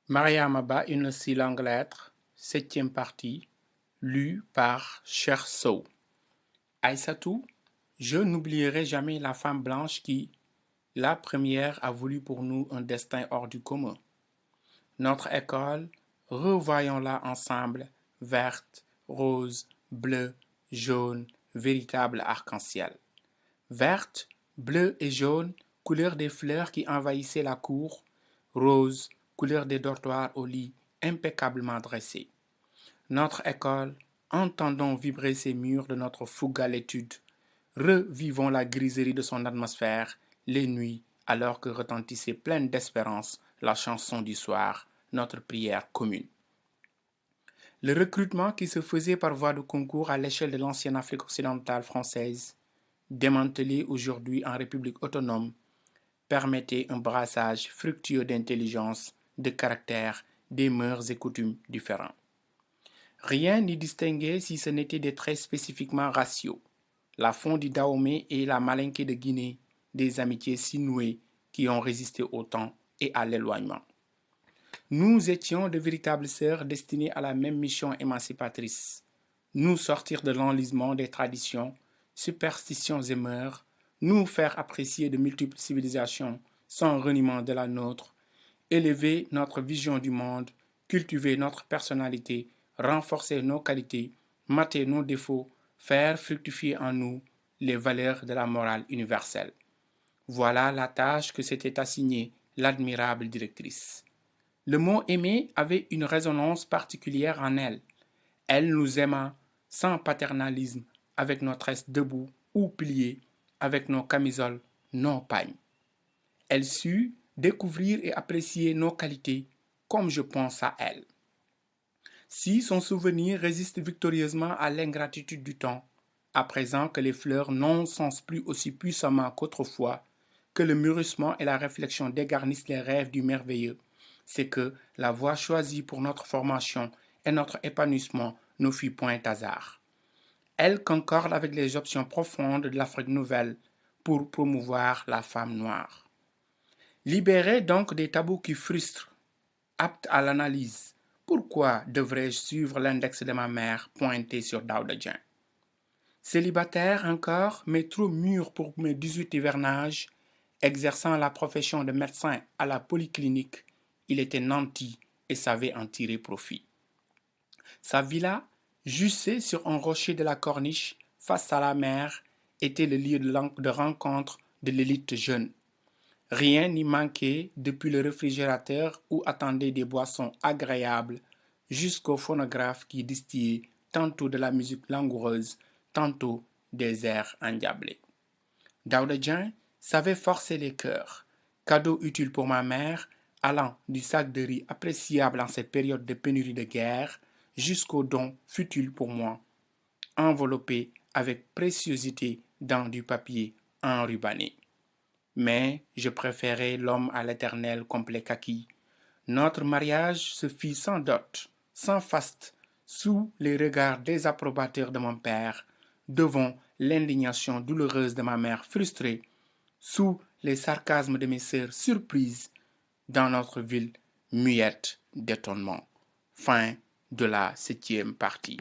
Mariama Ba, Une si longue lettre, septième partie, lue par Cher Sow. Aïssatou, je n'oublierai jamais la femme blanche qui, la première, a voulu pour nous un destin hors du commun. Notre école, revoyons-la ensemble, verte, rose, bleue, jaune, véritable arc-en-ciel. Verte, bleue et jaune, couleur des fleurs qui envahissaient la cour, rose, couleur des dortoirs au lit impeccablement dressés. Notre école, entendons vibrer ses murs de notre frugale étude, revivons la griserie de son atmosphère, les nuits, alors que retentissait pleine d'espérance la chanson du soir, notre prière commune. Le recrutement qui se faisait par voie de concours à l'échelle de l'ancienne Afrique occidentale française, démantelée aujourd'hui en République autonome, permettait un brassage fructueux d'intelligence, de caractère, des mœurs et coutumes différents. Rien n'y distinguait si ce n'étaient des traits spécifiquement raciaux, la Fondi Dahomey et la Malinké de Guinée, des amitiés si nouées qui ont résisté au temps et à l'éloignement. Nous étions de véritables sœurs destinées à la même mission émancipatrice, nous sortir de l'enlisement des traditions, superstitions et mœurs, nous faire apprécier de multiples civilisations sans reniement de la nôtre, élever notre vision du monde, cultiver notre personnalité, renforcer nos qualités, mater nos défauts, faire fructifier en nous les valeurs de la morale universelle. Voilà la tâche que s'était assignée l'admirable directrice. Le mot aimer avait une résonance particulière en elle. Elle nous aima sans paternalisme, avec nos tresses debout ou pliées, avec nos camisoles, nos pagnes. Elle sut découvrir et apprécier nos qualités comme je pense à elle. Si son souvenir résiste victorieusement à l'ingratitude du temps, à présent que les fleurs n'encensent plus aussi puissamment qu'autrefois, que le mûrissement et la réflexion dégarnissent les rêves du merveilleux, c'est que la voie choisie pour notre formation et notre épanouissement ne fut point hasard. Elle concorde avec les options profondes de l'Afrique nouvelle pour promouvoir la femme noire. Libérée donc des tabous qui frustrent, apte à l'analyse, pourquoi devrais-je suivre l'index de ma mère pointé sur Daouda Dieng? Célibataire encore, mais trop mûr pour mes 18 hivernages, exerçant la profession de médecin à la polyclinique, il était nanti et savait en tirer profit. Sa villa, jussée sur un rocher de la corniche, face à la mer, était le lieu de rencontre de l'élite jeune. Rien n'y manquait depuis le réfrigérateur où attendaient des boissons agréables jusqu'au phonographe qui distillait tantôt de la musique langoureuse, tantôt des airs endiablés. Daouda Dieng savait forcer les cœurs, cadeau utile pour ma mère, allant du sac de riz appréciable en cette période de pénurie de guerre jusqu'au don futile pour moi, enveloppé avec préciosité dans du papier enrubanné. Mais je préférais l'homme à l'éternel complet kaki. Notre mariage se fit sans dot, sans faste, sous les regards désapprobateurs de mon père, devant l'indignation douloureuse de ma mère frustrée, sous les sarcasmes de mes sœurs surprises, dans notre ville muette d'étonnement. Fin de la 7e partie.